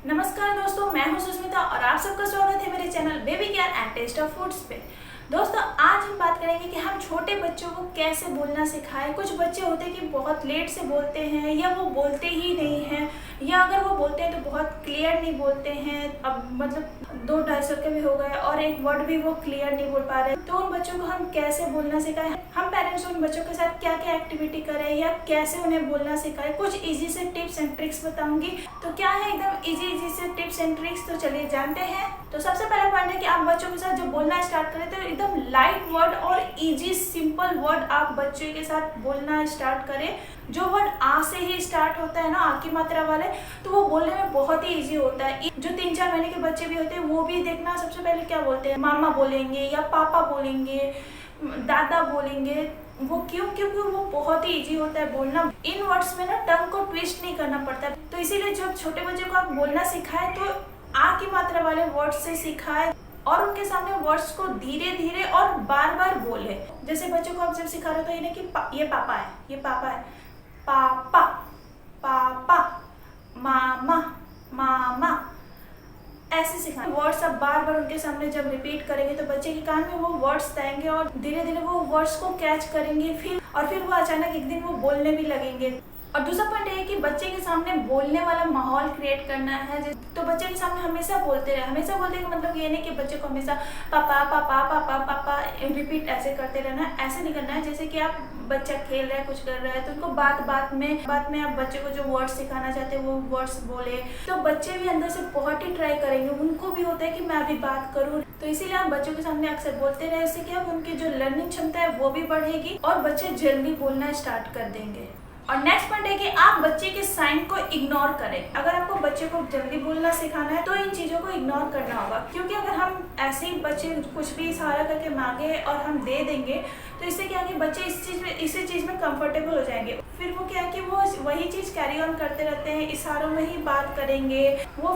नमस्कार दोस्तों, मैं हूं सुष्मिता और आप सबका स्वागत है मेरे channel baby care and taste of foods पे। दोस्तों, आज हम बात करेंगे कि हम छोटे बच्चों को कैसे बोलना सिखाएं। कुछ बच्चे होते हैं कि बहुत लेट से बोलते हैं या वो बोलते ही नहीं हैं, या अगर वो बोलते हैं तो बहुत क्लियर नहीं बोलते हैं। अब मतलब 2-2.5 के भी हो गए और एक वर्ड भी वो क्लियर नहीं बोल पा रहे, तो उन बच्चों को हम कैसे बोलना सिखाएं। हम पेरेंट्स उन बच्चों के साथ क्या क्या एक्टिविटी करें या कैसे उन्हें बोलना सिखाएं, कुछ इजी से टिप्स एंड ट्रिक्स बताऊंगी। तो क्या है एकदम इजी से टिप्स एंड ट्रिक्स, तो चलिए जानते हैं। तो सबसे पहला पॉइंट है कि आप बच्चों के साथ जब बोलना स्टार्ट करें तो एकदम लाइट वर्ड और इजी सिंपल वर्ड आप बच्चे के साथ बोलना स्टार्ट करें। जो वर्ड आ से ही स्टार्ट होता है ना, आ की मात्रा वाले, तो वो बोलने में बहुत ही इजी होता है। जो 3-4 महीने के बच्चे भी होते हैं वो भी देखना सबसे पहले क्या बोलते हैं, मामा बोलेंगे या पापा बोलेंगे, दादा बोलेंगे। वो क्योंकि वो बहुत ही इजी होता है बोलना। इन वर्ड्स में ना टंग को ट्विस्ट नहीं करना पड़ता है। तो इसीलिए जब छोटे बच्चे को आप बोलना सिखाएं तो आ की मात्रा वाले वर्ड्स से सिखाएं और उनके सामने वर्ड्स को धीरे धीरे और बार बार बोले। जैसे बच्चों को आप जब सिखा रहे हो तो ये नहीं कि ये पापा है, ये पापा है, पापा पापा, मामा मामा, ऐसे सिखाएं। वर्ड्स आप बार बार उनके सामने जब रिपीट करेंगे तो बच्चे के कान में वो वर्ड्स आएंगे और धीरे धीरे वो वर्ड्स को कैच करेंगे। फिर वो अचानक एक दिन वो बोलने भी लगेंगे। और दूसरा पॉइंट है कि बच्चे के सामने बोलने वाला माहौल क्रिएट करना है। तो बच्चे के सामने हमेशा बोलते रहे। हमेशा बोलने का मतलब ये नहीं कि बच्चे को हमेशा पापा पापा पापा पापा रिपीट ऐसे करते रहना है। ऐसे नहीं करना है। जैसे कि आप बच्चा खेल रहा है, कुछ कर रहा है, तो उनको बात में आप बच्चे को जो वर्ड्स सिखाना चाहते हैं वो वर्ड्स बोले, तो बच्चे भी अंदर से बहुत ही ट्राई करेंगे। उनको भी होता है कि मैं अभी बात करूँ, तो इसीलिए आप बच्चों के सामने अक्सर बोलते रहे। इससे क्या उनकी जो लर्निंग क्षमता है वो भी बढ़ेगी और बच्चे जल्दी बोलना स्टार्ट कर देंगे। और नेक्स्ट पॉइंट है कि आप बच्चे के साइन को इग्नोर करें। अगर आपको बच्चे को जल्दी बोलना सिखाना है तो इन चीज़ों को इग्नोर करना होगा, क्योंकि अगर हम ऐसे ही बच्चे कुछ भी इशारा करके मांगे और हम दे देंगे तो इससे क्या है कि बच्चे इसी चीज़ में कंफर्टेबल हो जाएंगे। फिर वो क्या है कि वो वही चीज़ कैरी ऑन करते रहते हैं, इशारों में ही बात करेंगे,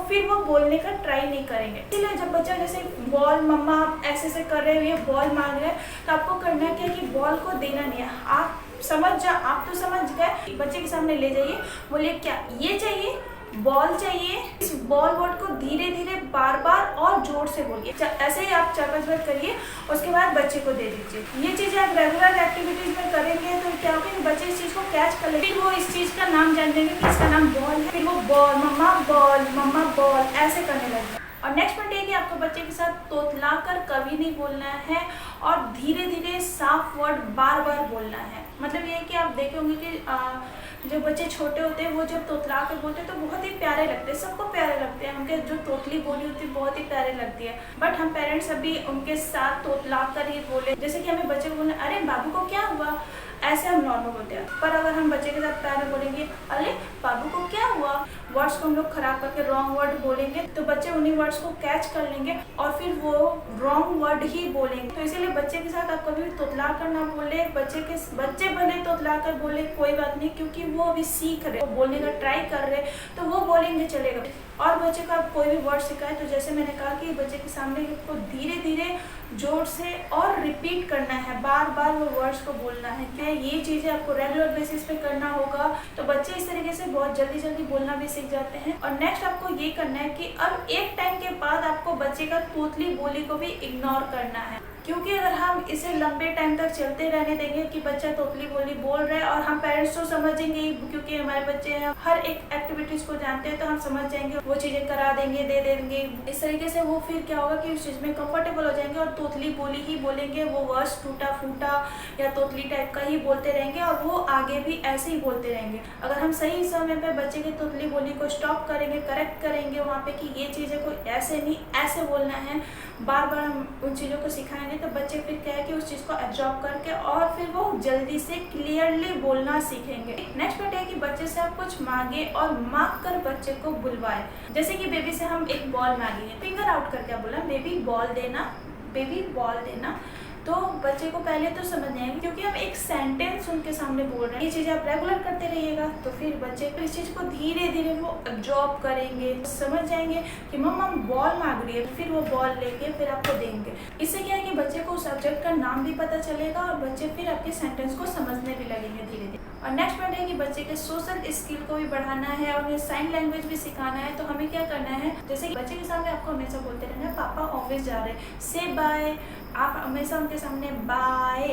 फिर वो बोलने का ट्राई नहीं करेंगे। इसलिए जब बच्चा जैसे बॉल मम्मा ऐसे कर रहे हैं, ये बॉल मांग रहे हैं, तो आपको करना क्या है कि बॉल को देना नहीं है। आप तो समझ गए। बच्चे के सामने ले जाइए, बोलिए क्या ये चाहिए, बॉल चाहिए। इस बॉल वर्ड को धीरे धीरे बार बार और जोर से बोलिए। ऐसे ही आप 4-5 बार करिए, उसके बाद बच्चे को दे दीजिए। ये चीजें आप रेगुलर एक्टिविटीज में करेंगे तो क्या होगा कि बच्चे इस चीज को कैच कर लेंगे। फिर वो इस चीज का नाम जान लेंगे कि इसका नाम बॉल है। फिर वो बॉल मम्मा बॉल ऐसे करने लगेंगे। और नेक्स्ट पॉइंट है कि आपको बच्चे के साथ तोतला कर कभी नहीं बोलना है और धीरे धीरे साफ वर्ड बार बार बोलना है। मतलब ये है कि आप देखे होंगे कि जो बच्चे छोटे होते हैं वो जब तोतला कर बोलते हैं तो बहुत ही प्यारे लगते हैं, सबको प्यारे लगते हैं। उनके जो तोतली बोली होती है बहुत ही प्यारे लगती है। बट हम पेरेंट्स अभी उनके साथ तोतला कर ही बोले। जैसे कि हमें बच्चे को बोलना, अरे बाबू को क्या हुआ, ऐसे हम नॉर्मल बोलते हैं। पर अगर हम बच्चे के साथ प्यार में बोलेंगे, अरे बाबू को क्या हुआ, वर्ड्स को हम लोग खराब करके रॉन्ग वर्ड बोलेंगे तो बच्चे उन्हीं वर्ड्स को कैच कर लेंगे और फिर वो रॉन्ग वर्ड ही बोलेंगे। तो इसीलिए बच्चे के साथ आप कभी भी तोतला कर ना बोले। बच्चे भले तोतला कर बोले कोई बात नहीं, क्योंकि वो अभी सीख रहे, वो बोलने का ट्राई कर रहे, तो वो बोलेंगे चलेगा। और बच्चे को आप कोई भी वर्ड सिखाए तो जैसे मैंने कहा कि बच्चे के सामने को धीरे धीरे जोर से और रिपीट करना है, बार बार वो वर्ड्स को बोलना है। क्या ये चीज़ें आपको रेगुलर बेसिस पे करना होगा तो बच्चे इस तरीके से बहुत जल्दी बोलना भी सीख जाते हैं। और नेक्स्ट आपको ये करना है कि अब एक टाइम के बाद आपको बच्चे का तोतली बोली को भी इग्नोर करना है, क्योंकि अगर हम इसे लंबे टाइम तक चलते रहने देंगे कि बच्चा तोतली बोली बोल रहा है और हम पेरेंट्स तो समझेंगे क्योंकि हमारे बच्चे हैं, हर एक एक्टिविटीज को जानते हैं, तो हम समझ जाएंगे, वो चीजें करा देंगे, दे देंगे। इस तरीके से वो फिर क्या होगा कि उस चीज में कंफर्टेबल हो जाएंगे और तोतली बोली ही बोलेंगे। वो वर्ड्स टूटा फूटा या तोतली टाइप का ही बोलते रहेंगे और वो आगे भी ऐसे ही बोलते रहेंगे। अगर हम सही समय पे बच्चे की तोतली बोली को स्टॉप करेंगे, करेक्ट करेंगे वहाँ पे कि ये चीजें को ऐसे नहीं ऐसे बोलना है, बार बार हम उन चीज़ों को सिखाएंगे तो बच्चे फिर क्या है कि उस चीज़ को एब्जॉर्ब करके और फिर वो जल्दी से क्लियरली बोलना सीखेंगे। नेक्स्ट पॉइंट है कि बच्चे से आप कुछ मांगे और मांग कर बच्चे को बुलवाए। जैसे कि बेबी से हम एक बॉल मांगेंगे, फिंगर आउट करके बोला बेबी बॉल देना, बेबी बॉल देना। तो बच्चे को पहले तो समझ नहीं आएगी, क्योंकि हम एक सेंटेंस उनके सामने बोल रहे हैं। ये चीज़ आप रेगुलर करते रहिएगा तो फिर बच्चे इस चीज़ को धीरे धीरे वो एब्जॉर्ब करेंगे, समझ जाएंगे कि मम्मा बॉल मांग रही है, फिर वो बॉल लेके फिर आपको देंगे। इससे क्या है कि बच्चे को उस सब्जेक्ट का नाम भी पता चलेगा और बच्चे फिर आपके सेंटेंस को समझने भी लगेंगे धीरे धीरे। और नेक्स्ट पॉइंट है कि बच्चे के सोशल स्किल को भी बढ़ाना है और उन्हें साइन लैंग्वेज भी सिखाना है। तो हमें क्या करना है, जैसे कि बच्चे के सामने आपको हमेशा बोलते रहना है पापा ऑफिस जा रहे हैं, से बाय। आप हमेशा उनके सामने बाय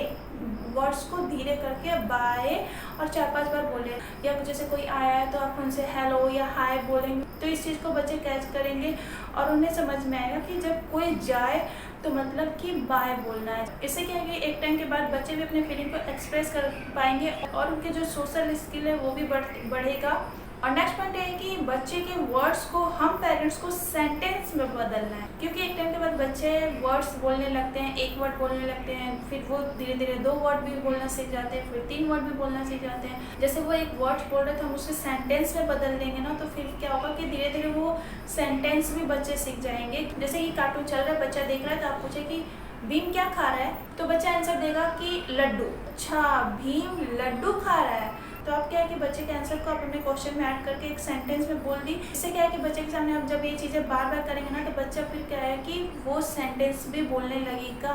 वर्ड्स को धीरे करके बाय और 4-5 बार बोले, या जैसे कोई आया है तो आप उनसे हेलो या हाय बोलेंगे, तो इस चीज़ को बच्चे कैच करेंगे और उन्हें समझ में आएगा कि जब कोई जाए तो मतलब कि बाय बोलना है। इससे क्या है कि एक टाइम के बाद बच्चे भी अपने फीलिंग को एक्सप्रेस कर पाएंगे और उनके जो सोशल स्किल है वो भी बढ़ेगा। और नेक्स्ट पॉइंट है कि बच्चे के वर्ड्स को हम पेरेंट्स को सेंटेंस में बदलना है, क्योंकि एक टाइम के बाद बच्चे वर्ड्स बोलने लगते हैं, एक वर्ड बोलने लगते हैं, फिर वो धीरे धीरे 2 वर्ड भी बोलना सीख जाते हैं, फिर 3 वर्ड भी बोलना सीख जाते हैं। जैसे वो एक वर्ड बोल रहे थे हम उसे सेंटेंस में बदल देंगे ना, तो फिर क्या होगा कि धीरे धीरे वो सेंटेंस भी बच्चे सीख जाएंगे। जैसे कि कार्टून चल रहा है, बच्चा देख रहा है, तो आप पूछे कि भीम क्या खा रहा है, तो बच्चा आंसर देगा कि लड्डू। अच्छा, भीम लड्डू खा रहा है। तो आप क्या है कि बच्चे के आंसर को आप अपने क्वेश्चन में ऐड करके एक सेंटेंस में बोल दी। इससे क्या है कि बच्चे के सामने आप जब ये चीज़ें बार बार करेंगे ना, तो बच्चा फिर क्या है कि वो सेंटेंस भी बोलने लगेगा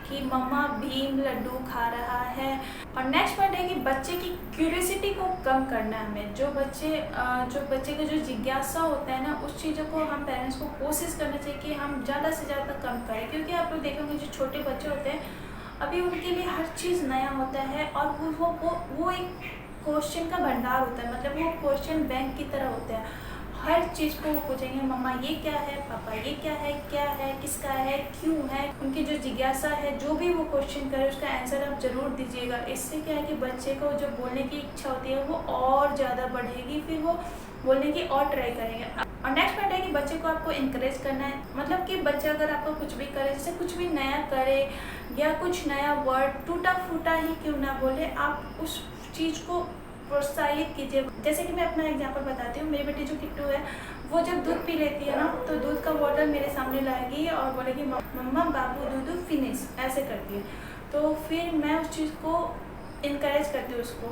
कि मम्मा भीम लड्डू खा रहा है। और नेक्स्ट पॉइंट है कि बच्चे की क्यूरियोसिटी को कम करना है हमें। जो बच्चे का जो जिज्ञासा होता है ना, उस चीज़ों को हम पेरेंट्स को कोशिश करना चाहिए कि हम ज़्यादा से ज़्यादा कम करें, क्योंकि आप लोग देखोगे जो छोटे बच्चे होते हैं अभी उनके लिए हर चीज़ नया होता है और वो एक क्वेश्चन का भंडार होता है, मतलब वो क्वेश्चन बैंक की तरह होता है। हर चीज़ को वो पूछेंगे मम्मा ये क्या है, पापा ये क्या है, किसका है, क्यों है। उनकी जो जिज्ञासा है, जो भी वो क्वेश्चन करे उसका आंसर आप ज़रूर दीजिएगा। इससे क्या है कि बच्चे को जो बोलने की इच्छा होती है वो और ज़्यादा बढ़ेगी, फिर वो बोलने की और ट्राई करेंगे। और नेक्स्ट पॉइंट है कि बच्चे को आपको इंकरेज करना है, मतलब कि बच्चा अगर आपको कुछ भी करे, जैसे कुछ भी नया करे या कुछ नया वर्ड टूटा फूटा ही क्यों ना बोले, आप उस चीज़ को प्रोत्साहित कीजिए। जैसे कि मैं अपना एग्जांपल बताती हूँ, मेरी बेटी जो किट्टू है वो जब दूध पी लेती है ना, तो दूध का बॉटल मेरे सामने लाएगी और बोलेगी मम्मा बाबू दूध फिनिश, ऐसे करती है। तो फिर मैं उस चीज़ को इनकरेज करती हूँ उसको,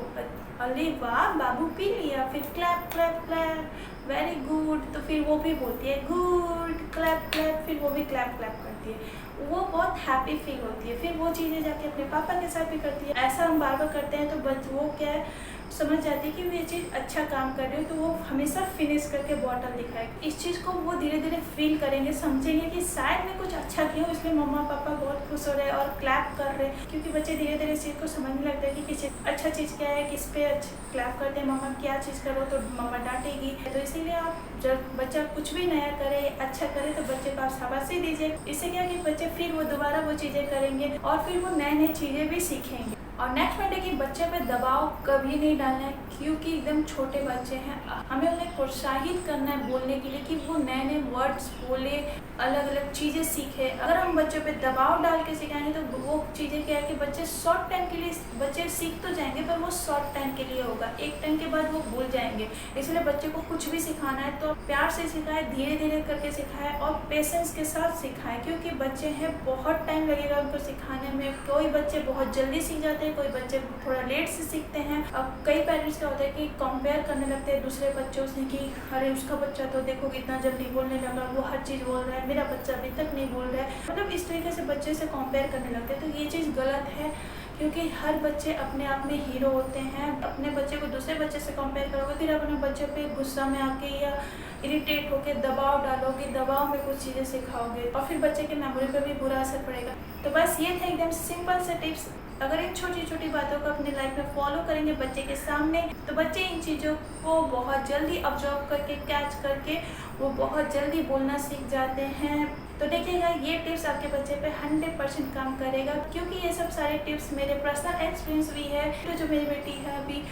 अरे वाह बाबू पी लिया, फिर clap clap clap, very good. तो फिर वो भी बोलती है गुड, क्लैप क्लैप, फिर वो भी क्लैप क्लैप करती है। वो बहुत हैप्पी फील होती है। फिर वो चीज़ें जाके अपने पापा के साथ भी करती है। ऐसा हम बार बार करते हैं तो वो क्या है समझ जाती है कि वो ये चीज़ अच्छा काम कर रही हो, तो वो हमेशा फिनिश करके बॉटल दिखाएगी। इस चीज़ को वो धीरे धीरे फील करेंगे, समझेंगे कि शायद मैं कुछ अच्छा किया हूँ, इसलिए मम्मा पापा बहुत खुश हो रहे हैं और क्लैप कर रहे हैं। क्योंकि बच्चे धीरे धीरे इस चीज़ को समझने लगते हैं कि किसी अच्छा चीज़ क्या है, किस पे क्लैप करते हैं, मम्मा क्या चीज़ करो तो मम्मा डांटेगी। तो इसीलिए आप जब बच्चा कुछ भी नया करे, अच्छा करे, तो बच्चे को आप शाबाशी दीजिए। इससे क्या कि बच्चे फिर वो दोबारा वो चीज़ें करेंगे और फिर वो नए नई चीज़ें भी सीखेंगे। और नेक्स्ट पॉइंट है कि बच्चे पे दबाव कभी नहीं डालना है, क्योंकि एकदम छोटे बच्चे हैं, हमें उन्हें प्रोत्साहित करना है बोलने के लिए कि वो नए नए वर्ड्स बोले, अलग अलग चीज़ें सीखे। अगर हम बच्चों पे दबाव डाल के सिखाएंगे तो वो चीज़ें क्या है कि बच्चे शॉर्ट टाइम के लिए बच्चे सीख तो जाएंगे, पर वो शॉर्ट टाइम के लिए होगा, एक टाइम के बाद वो भूल जाएंगे। इसलिए बच्चे को कुछ भी सिखाना है तो प्यार से सिखाए, धीरे धीरे करके सिखाए और पेशेंस के साथ सिखाए, क्योंकि बच्चे हैं बहुत टाइम लगेगा उनको सिखाने में। कोई बच्चे बहुत जल्दी सीख जाते हैं, कोई बच्चे थोड़ा लेट से सीखते हैं। अब कई पेरेंट्स क्या होता है कि कंपेयर करने लगते हैं दूसरे बच्चों से कि अरे उसका बच्चा तो देखो कितना जल्दी बोलने लगा, वो हर चीज़ बोल रहा है, मेरा बच्चा अभी तक नहीं बोल रहा है। मतलब इस तरीके से बच्चे से कंपेयर करने लगते हैं, तो ये चीज़ गलत है, क्योंकि हर बच्चे अपने आप में हीरो होते हैं। अपने बच्चे को दूसरे बच्चे से कंपेयर करोगे, फिर अपने बच्चे पे गुस्सा में आके या इरिटेट होकर दबाव डालोगे, दबाव में कुछ चीज़ें सिखाओगे और फिर बच्चे के मेमोरी पर भी बुरा असर पड़ेगा। तो बस ये था एकदम सिंपल से टिप्स। अगर इन छोटी छोटी बातों को अपनी लाइफ में फॉलो करेंगे बच्चे के सामने, तो बच्चे इन चीज़ों को बहुत जल्दी ऑब्जर्व करके कैच करके वो बहुत जल्दी बोलना सीख जाते हैं। तो देखिएगा ये टिप्स आपके बच्चे पे 100% काम करेगा, क्योंकि ये सब सारे टिप्स मेरे पर्सनल एक्सपीरियंस भी है। तो जो मेरी बेटी है अभी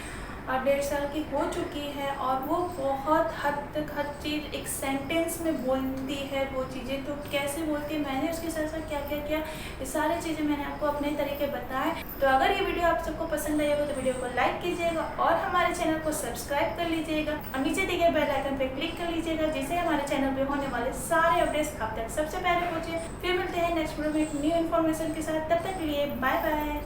1.5 साल की हो चुकी है और वो बहुत हद तक हर चीज़ एक सेंटेंस में बोलती है वो चीज़ें। तो कैसे बोलती है, मैंने उसके साथ साथ क्या क्या किया, ये सारी चीज़ें मैंने आपको अपने तरीके बताए। तो अगर ये वीडियो आप सबको पसंद आई हो तो वीडियो को लाइक कीजिएगा और हमारे चैनल को सब्सक्राइब कर लीजिएगा और नीचे दिए गए बेल आइकन पर क्लिक कर लीजिएगा, जिससे हमारे चैनल पर होने वाले सारे अपडेट्स आप तक सबसे पहले पहुँचे। फिर मिलते हैं नेक्स्ट वीडियो में एक न्यू इन्फॉर्मेशन के साथ। तब तक के लिए बाय बाय।